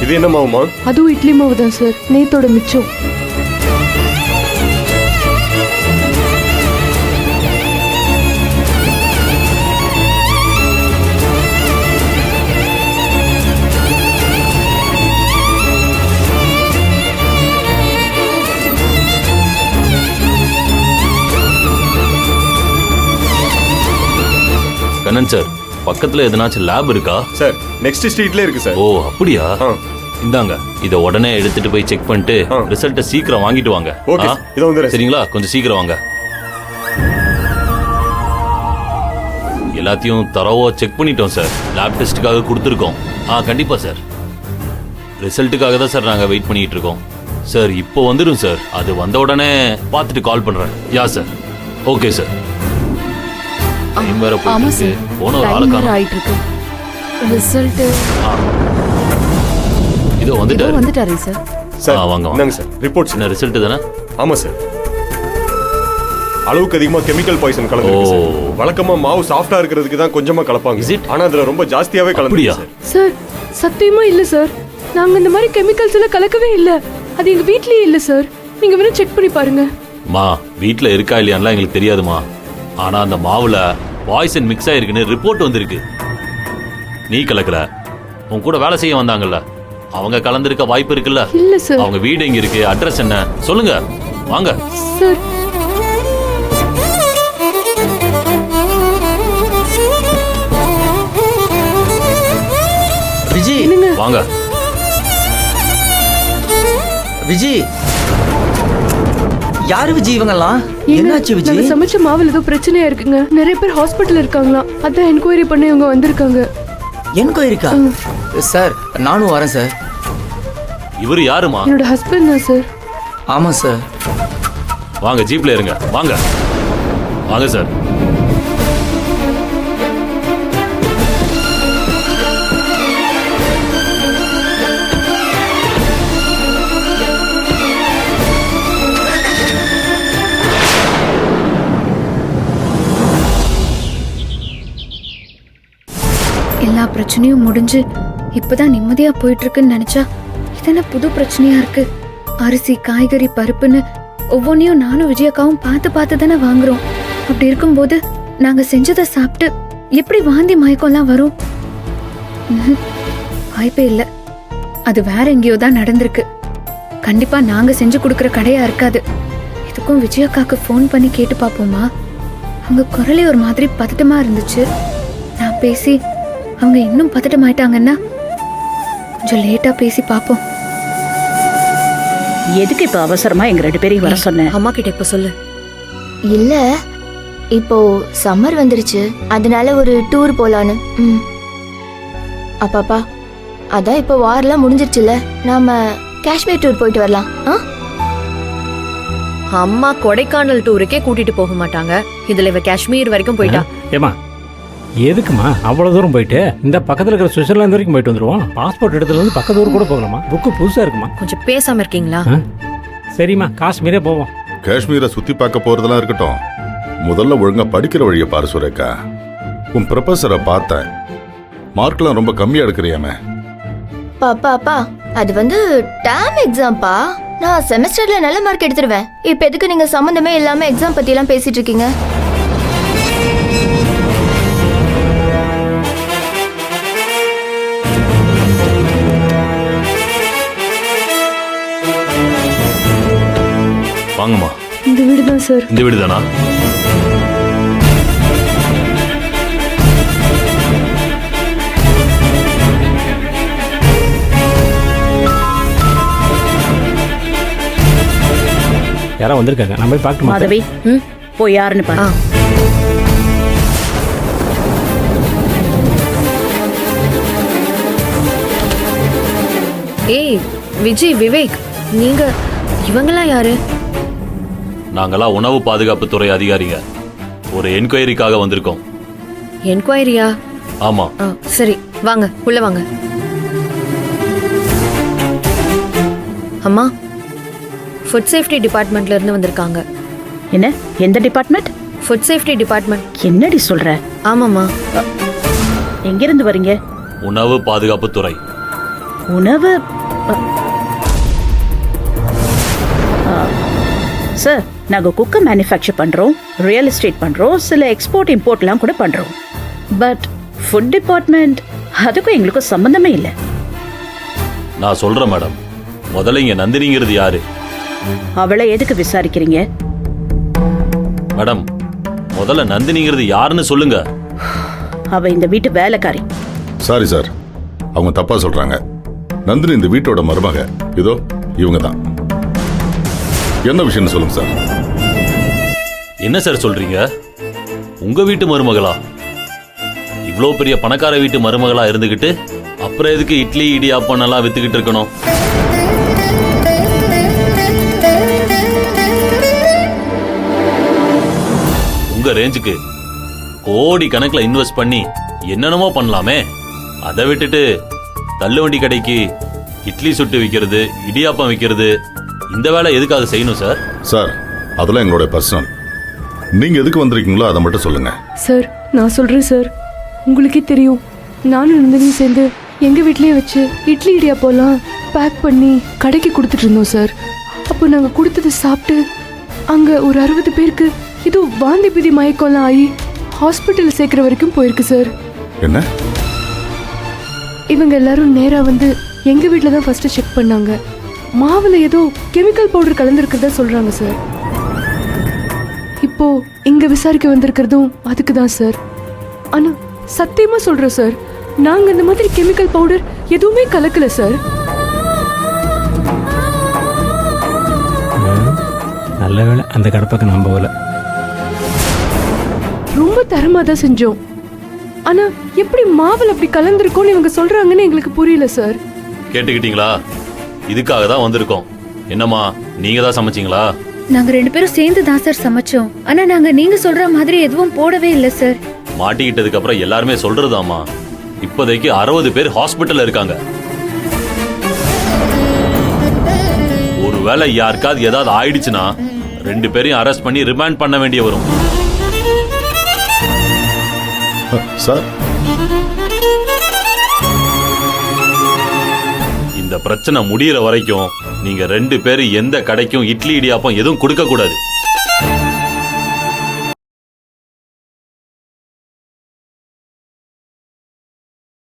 இது என்ன மாவுமா? அதுவும் இட்லி மாவு தான் சார், நேத்தோட மிச்சம். கண்ணன் சார், பக்கத்துல எதனாச்சும் லேப் இருக்கா சார்? நெக்ஸ்ட் ஸ்ட்ரீட்ல இருக்கு சார். ஓ அப்படியா? இந்தாங்க, இத உடனே எடுத்துட்டு போய் செக் பண்ணிட்டு ரிசல்ட்ட சீக்கிரம் வாங்கிட்டு வாங்க. ஓகே, இதோ வந்துறேன். சரிங்களா? கொஞ்சம் சீக்கிரம் வாங்க. எல்லாத்தையும் தரவா செக் பண்ணிட்டோம் சார். லேப் டெஸ்ட்டுக்காக கொடுத்துருக்கோம். கண்டிப்பா சார். ரிசல்ட்டுக்காக தான் சார் நாங்க வெயிட் பண்ணிட்டு இருக்கோம். சார் இப்போ வந்துடும் சார். அது வந்த உடனே பார்த்துட்டு கால் பண்றேன். யா சார். Okay sir. டைம் வேற போயிட்டு போன ஒரு ஆளை காணோம். ஆயிட்டு இருக்கு. ரிசல்ட் இதோ வந்துட்டாரு சார். சார் வாங்க வாங்க சார். ரிப்போர்ட்ஸ் என்ன ரிசல்ட் தானே? ஆமா சார். அளவுக்கு அதிகமா கெமிக்கல் பாய்சன் கலந்துருக்கு சார். வழக்கமா மாவு சாஃப்ட்டா இருக்கிறதுக்கு தான் கொஞ்சமா கலப்பாங்க. ஆனா அதுல ரொம்ப ஜாஸ்தியாவே கலந்துருக்கு சார். சார் சத்தியமா இல்ல சார். நாங்க இந்த மாதிரி கெமிக்கல்ஸ் எல்லாம் கலக்கவே இல்ல. அது எங்க வீட்லயே இல்ல சார். நீங்க வேணா செக் பண்ணி பாருங்க. மா, வீட்ல இருக்கா இல்லையான்லாம் எங்களுக்கு தெரியாதுமா. ஆனா அந்த மாவுல பாய்சன் மிக்ஸ் ஆயிருக்குன்னு ரிப்போர்ட் வந்திருக்கு. நீ கலக்கல, உன் கூட வேலை செய்ய வந்தாங்கல்ல, அவங்க கலந்திருக்க வாய்ப்பு இருக்குல்ல? இல்ல சார். அவங்க வீடு எங்க இருக்கு, அட்ரஸ் என்ன சொல்லுங்க, வாங்க சார். விஜி, வாங்க. விஜி, யாரு விஜி இவங்கெல்லாம்? என்னாச்சு விஜி? நாங்க சமைச்ச மாவுல ஏதோ பிரச்சனையா இருக்குங்க. நிறைய பேர் ஹாஸ்பிட்டல் இருக்காங்களாம். அதான் என்கொயரி பண்ணி இவங்க வந்திருக்காங்க. என்கொயரிக்கா? சார் நானும் வரேன் சார். இவரு யாருமா? என்னோட ஹஸ்பண்ட் தான் சார். ஆமா சார். வாங்க, ஜீப்ல இருங்க. வாங்க வாங்க சார். எல்லா பிரச்சனையும் முடிஞ்சு இப்பதான் நிம்மதியா போயிட்டு இருக்குன்னு நினைச்சா இதென்ன புது பிரச்சனையா இருக்கு. அரிசி, காய்கறி, பருப்புன்னு ஒவ்வொன்றையும் நானும் விஜயக்காவும் பார்த்து பார்த்து தானே வாங்குறோம். அப்படி இருக்கும்போது நாங்க செஞ்சதை சாப்பிட்டு எப்படி வாந்தி மயக்கம்லாம் வரும்? வாய்ப்பே இல்ல. அது வேற எங்கேயோ தான் நடந்திருக்கு. கண்டிப்பா நாங்க செஞ்சு கொடுக்கற கடையா இருக்காது. இதுக்கும் விஜயக்காக்கு ஃபோன் பண்ணி கேட்டு பாப்போமா? அவங்க குரலே ஒரு மாதிரி பதட்டமா இருந்துச்சு. நான் பேசி அவங்க இன்னும் பதட்டமாயிட்டாங்கன்னா கொஞ்சம் லேட்டா பேசி பாப்போம். எதுக்கு இப்ப அவசரமா எங்க 2 பேரையும் வர சொன்ன? அம்மா கிட்ட இப்ப சொல்லு. இல்ல, இப்போ சம்மர் வந்துருச்சு, அதனால ஒரு டூர் போலான்னு. அப்பாப்பா, அதான் இப்போ வாரெல்லாம் முடிஞ்சிருச்சுல, நாம காஷ்மீர் டூர் போயிட்டு வரலாம். அம்மா கொடைக்கானல் டூருக்கே கூட்டிட்டு போக மாட்டாங்க. இதுல இவ காஷ்மீர் வரைக்கும் போயிட்டா. ஏமா எதுக்குமா அவ்வளவு தூரம் போயிட்டு? இந்த பக்கத்துல இருக்கிற சுவிட்சர்லாந்து வரைக்கும் போயிட்டு வந்துருவோம். பாஸ்போர்ட் எடுத்துல வந்து பக்கத்து ஊர் கூட போகலாமா? புக்கு புதுசா இருக்குமா? கொஞ்சம் பேசாம இருக்கீங்களா? சரிம்மா, காஷ்மீரே போவோம். காஷ்மீரை சுத்தி பார்க்க போறதெல்லாம் இருக்கட்டும், முதல்ல ஒழுங்கா படிக்கிற வழியை பாரு சுரேகா. உன் ப்ரொஃபஸரை பார்த்தேன், மார்க்லாம் ரொம்ப கம்மியா எடுக்கிறியாமே. பாப்பா, அது வந்து டேர்ம் எக்ஸாம்பா. நான் செமஸ்டர்ல நல்ல மார்க் எடுத்துருவேன். இப்ப எதுக்கு நீங்க சம்பந்தமே இல்லாம எக்ஸாம் பத்தி எல்லாம் பேசிட்டு இருக்கீங்க? வாங்கம்மா. இந்த வீடு தான் சார். இந்த வீடு தானா? யாரோ வந்திருக்காங்க, நம்ம போய் பார்க்கணுமா? மாதவி, போய் யாருன்னு பாரு. ஏய் விஜய், விவேக், நீங்க இவங்கெல்லாம் யாரு? நாங்கெல்லாம் உணவு பாதுகாப்பு துறை அதிகாரிங்க. ஒரு என்கொயரிக்காக வந்திருக்கோம். என்கொயரியா? ஆமா. சரி, வாங்க உள்ள வாங்க. அம்மா, ஃபுட் சேஃப்டி டிபார்ட்மெண்ட்ல இருந்து வந்திருக்காங்க. என்ன? எந்த டிபார்ட்மெண்ட்? Food safety department. என்னடி சொல்ற? ஆமாம்மா. எங்க இருந்து வரீங்க? உணவு பாதுகாப்பு துறை. உணவு சார் நாங்க குக்கர் மேனுஃபேக்சர் பண்றோம், ரியல் எஸ்டேட் பண்றோம், சில எக்ஸ்போர்ட் இம்போர்ட்லாம் கூட பண்றோம். பட் ஃபுட் டிபார்ட்மெண்ட் அதுக்கும் எங்களுக்கும் சம்பந்தமே இல்லை. நான் சொல்றேன் மேடம், முதல்ல இங்க நந்தினிங்கிறது யாரு? அவளை எதுக்கு விசாரிக்கிறீங்க? மேடம், முதல்ல நந்தினிங்கிறது யாருன்னு சொல்லுங்க. அவ இந்த வீட்டு வேலைக்காரி. சாரி சார், அவங்க தப்பா சொல்றாங்க. நந்தினி இந்த வீட்டோட மருமக. இதோ இவங்க தான். என்ன விஷயம்னு சொல்லுங்க சார். என்ன சார் சொல்றீங்க? உங்க வீட்டு மருமகளா? இவ்வளோ பெரிய பணக்கார வீட்டு மருமகளா இருந்துகிட்டு அப்புறம் எதுக்கு இட்லி இடியாப்பம் எல்லாம் வித்துக்கிட்டு இருக்கணும்? உங்க ரேஞ்சுக்கு கோடி கணக்கில் இன்வெஸ்ட் பண்ணி என்னென்னமோ பண்ணலாமே. அதை விட்டுட்டு தள்ளுவண்டி கடைக்கு இட்லி சுட்டு விற்கிறது, இடியாப்பம் விற்கிறது, இந்த வேலை எதுக்காக செய்யணும் சார்? சார், அதெல்லாம் எங்களுடைய பர்சனல். நீங்க எதுக்கு வந்திருக்கீங்களோ அதை மட்டும் சொல்லுங்க. சார் நான் சொல்றேன் சார், உங்களுக்கே தெரியும், நானும் நந்தினியும் சேர்ந்து எங்க வீட்லயே வச்சு இட்லி இடியாப்பம்லாம் பேக் பண்ணி கடைக்கு கொடுத்துட்டு இருந்தோம் சார். அப்போ நாங்க கொடுத்ததை சாப்பிட்டு அங்க ஒரு 60 பேருக்கு ஏதோ வாந்தி பிதி மயக்கம்லாம் ஆகி ஹாஸ்பிட்டல் சேர்க்கிற வரைக்கும் போயிருக்கு சார். என்ன? இவங்க எல்லாரும் நேரா வந்து எங்க வீட்டில் தான் ஃபர்ஸ்ட் செக் பண்ணாங்க. மாவுல ஏதோ கெமிக்கல் பவுடர் கலந்துருக்கிறதா சொல்றாங்க சார். இப்போ இங்க விசாரிக்க வந்திருக்கிறதும் அதுக்கு தான் சார். ஆனா சத்தியமா சொல்றேன் சார், நாங்க இந்த மாதிரி கெமிக்கல் பவுடர் எதுவுமே கலக்கல சார். நல்ல வேளை அந்த கடப்பக்கம் நம்பல. ரொம்ப தரமா தான் செஞ்சோம். ஆனா எப்படி மாவுல அப்படி கலந்துருக்கோன்னு இவங்க சொல்றாங்கன்னு எங்களுக்கு புரியல சார். கேட்டுக்கிட்டீங்களா? இதுக்காக தான் வந்திருக்கோம். என்னம்மா, நீங்க தான் சமைச்சீங்களா? நாங்க 2 பேரும் சேர்ந்து தான் சார் சமைச்சோம். ஆனா நாங்க நீங்க சொல்ற மாதிரி எதுவும் போடவே இல்லை சார். மாட்டிக்கிட்டதுக்கு அப்புறம் எல்லாருமே சொல்றதாம்மா. இப்போதைக்கு 60 பேர் ஹாஸ்பிட்டல்ல இருக்காங்க. ஒருவேளை யாருக்காவது ஏதாவது ஆயிடுச்சுன்னா 2 பேரையும் அரெஸ்ட் பண்ணி ரிமாண்ட் பண்ண வேண்டிய வரும். சார், இந்த பிரச்சனை முடியற வரைக்கும் நீங்க 2 பேரும் எந்த கடைக்கும் இட்லி இடியாப்பம் எதுவும் கொடுக்க கூடாது.